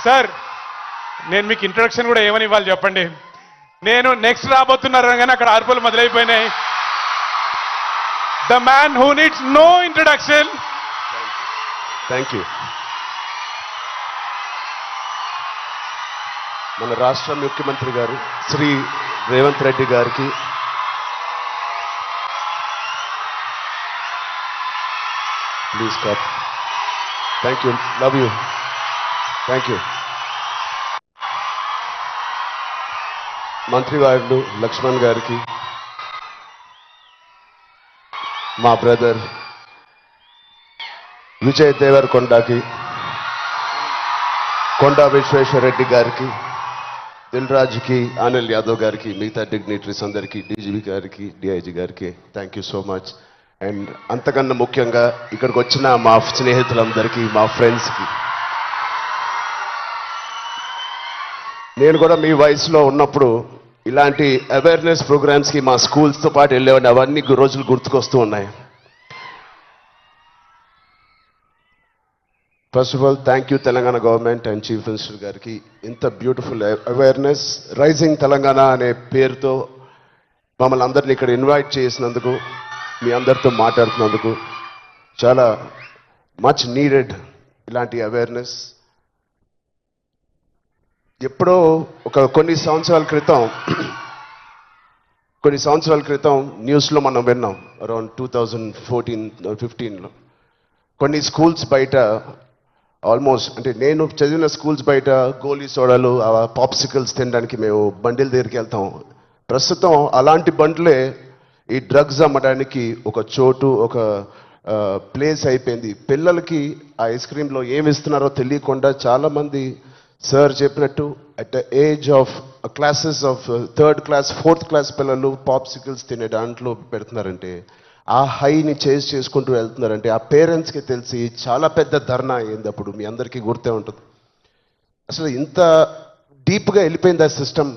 Sir నేను మీకు introduction కూడా ఏమని ఇవ్వాలి చెప్పండి. నేను నెక్స్ట్ రాబోతున్నారు కానీ అక్కడ ఆర్పులు మొదలైపోయినాయి. The man who needs no introduction. Thank you. మన రాష్ట్ర ముఖ్యమంత్రి గారు శ్రీ రేవంత్ రెడ్డి గారికి ప్లీజ్ కప్. Thank you, love you, thank you. మంత్రివారులు లక్ష్మణ్ గారికి, మా బ్రదర్ విజయ్ దేవరకొండకి, కొండా విశ్వేశ్వర రెడ్డి గారికి, దిల్ రాజుకి, అనిల్ యాదవ్ గారికి, మిగతా డిగ్నిటరీస్ అందరికీ, డీజీపీ గారికి, డిఐజీ గారికి thank you so much. And అంతకన్నా ముఖ్యంగా ఇక్కడికి వచ్చిన మా స్నేహితులందరికీ, మా ఫ్రెండ్స్కి, నేను కూడా మీ వయసులో ఉన్నప్పుడు ఇలాంటి అవేర్నెస్ ప్రోగ్రామ్స్కి మా స్కూల్స్తో పాటు వెళ్ళేవాడిని. అవన్నీ రోజులు గుర్తుకొస్తూ ఉన్నాయి. First of all thank you Telangana government and chief minister గారికి. ఇంత బ్యూటిఫుల్ అవేర్నెస్ రైజింగ్ తెలంగాణ అనే పేరుతో మమ్మల్ని అందరినీ ఇక్కడ ఇన్వైట్ చేసినందుకు, మీ అందరితో మాట్లాడుతున్నందుకు చాలా మచ్ నీడెడ్ ఇలాంటి అవేర్నెస్. ఎప్పుడో కొన్ని సంవత్సరాల క్రితం న్యూస్లో మనం విన్నాం, అరౌండ్ 2014-15లో కొన్ని స్కూల్స్ బయట ఆల్మోస్ట్, అంటే నేను చదివిన స్కూల్స్ బయట గోలీ సోడాలు, పాప్సికల్స్ తినడానికి మేము బండిల దగ్గరికి వెళ్తాం. ప్రస్తుతం అలాంటి బండ్లే ఈ డ్రగ్స్ అమ్మడానికి ఒక చోటు, ఒక ప్లేస్ అయిపోయింది. పిల్లలకి ఆ ఐస్ క్రీమ్లో ఏమి ఇస్తున్నారో తెలియకుండా చాలామంది సార్ చెప్పినట్టు at the age of classes of 3rd class 4th class పిల్లలు పాప్సికల్స్ తినే దాంట్లో పెడుతున్నారంటే, ఆ హైని చేసుకుంటూ వెళ్తున్నారంటే ఆ పేరెంట్స్కి తెలిసి చాలా పెద్ద ధర్నా అయింది. అప్పుడు మీ అందరికీ గుర్తే ఉంటుంది. అసలు ఇంత డీప్గా వెళ్ళిపోయింది ఆ సిస్టమ్.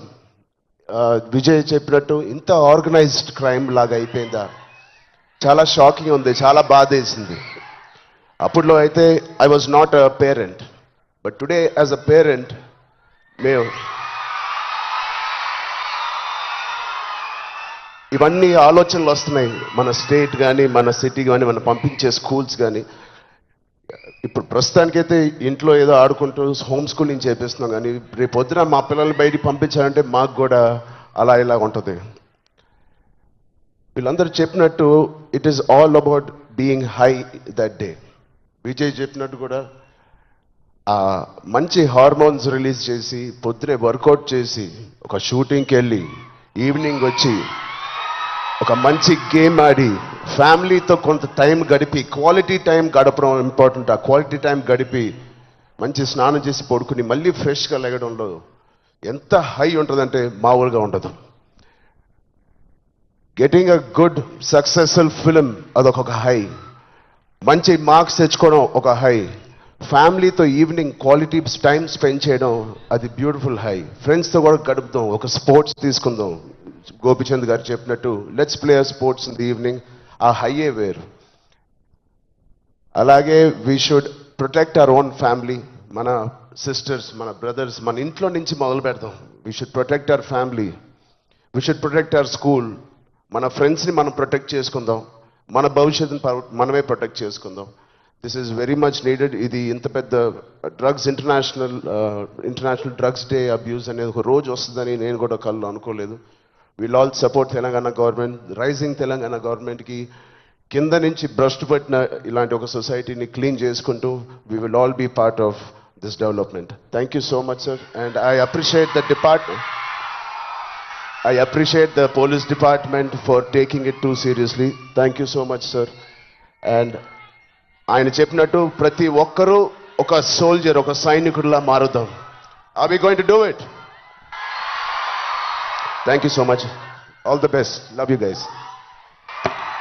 విజయ్ చెప్పినట్టు ఇంత ఆర్గనైజ్డ్ క్రైమ్ లాగా అయిపోయిందా? చాలా షాకింగ్ ఉంది, చాలా బాధ వేసింది. అప్పుడులో అయితే I was not a parent, but today as a parent మేము ఇవన్నీ ఆలోచనలు వస్తున్నాయి. మన స్టేట్ కానీ, మన సిటీ కానీ, మనం పంపించే స్కూల్స్ కానీ. ఇప్పుడు ప్రస్తుతానికైతే ఇంట్లో ఏదో ఆడుకుంటూ హోమ్ స్కూలింగ్ చేపిస్తున్నాం, కానీ రేపు పొద్దున మా పిల్లల్ని బయటికి పంపించాలంటే మాకు కూడా అలా ఇలా ఉంటుంది. వీళ్ళందరూ చెప్పినట్టు it is all about being high that day. Vijay చెప్పినట్టు కూడా మంచి హార్మోన్స్ రిలీజ్ చేసి, పొద్దునే వర్కౌట్ చేసి, ఒక షూటింగ్కి వెళ్ళి ఈవినింగ్ వచ్చి ఒక మంచి గేమ్ ఆడి, ఫ్యామిలీతో కొంత టైం గడిపి, క్వాలిటీ టైం గడపడం ఇంపార్టెంట్. ఆ క్వాలిటీ టైం గడిపి మంచి స్నానం చేసి పడుకుని మళ్ళీ ఫ్రెష్గా లెగడంలో ఎంత హై ఉంటుందంటే మామూలుగా ఉండదు. Getting a good successful film అదొక హై, మంచి మార్క్స్ తెచ్చుకోవడం ఒక హై, ఫ్యామిలీతో ఈవినింగ్ క్వాలిటీ టైం స్పెండ్ చేయడం అది బ్యూటిఫుల్ హై, ఫ్రెండ్స్తో కూడా గడుపుదాం, ఒక స్పోర్ట్స్ తీసుకుందాం. గోపిచంద్ గారు చెప్పినట్టు let's play sports in the evening, ఆ హైయే వేరు. అలాగే we should protect our own family, మన సిస్టర్స్, మన బ్రదర్స్, మన ఇంట్లో నుంచి మొదలు పెడదాం. We should protect our family, we should protect our school, మన ఫ్రెండ్స్ని మనం ప్రొటెక్ట్ చేసుకుందాం, మన భవిష్యత్తుని మనమే ప్రొటెక్ట్ చేసుకుందాం. This is very much needed. ఇది ఇంత పెద్ద drugs international drugs day abuse అనేది ఒక రోజు వస్తుందని నేను కూడా కళ్ళు అనుకోలేదు. Will all support Telangana government, rising Telangana గవర్నమెంట్కి కింద నుంచి భ్రష్టు పట్టిన ఇలాంటి ఒక సొసైటీని క్లీన్ చేసుకుంటూ we will all be part of this development. Thank you so much sir. And I appreciate the department, I appreciate the police department for taking it too seriously. Thank you so much, sir. And ఆయన చెప్పినట్టు ప్రతి ఒక్కరూ ఒక soldier, ఒక సైనికుడిలా మారుదాం. Are we going to do it? Thank you so much. All the best. Love you guys.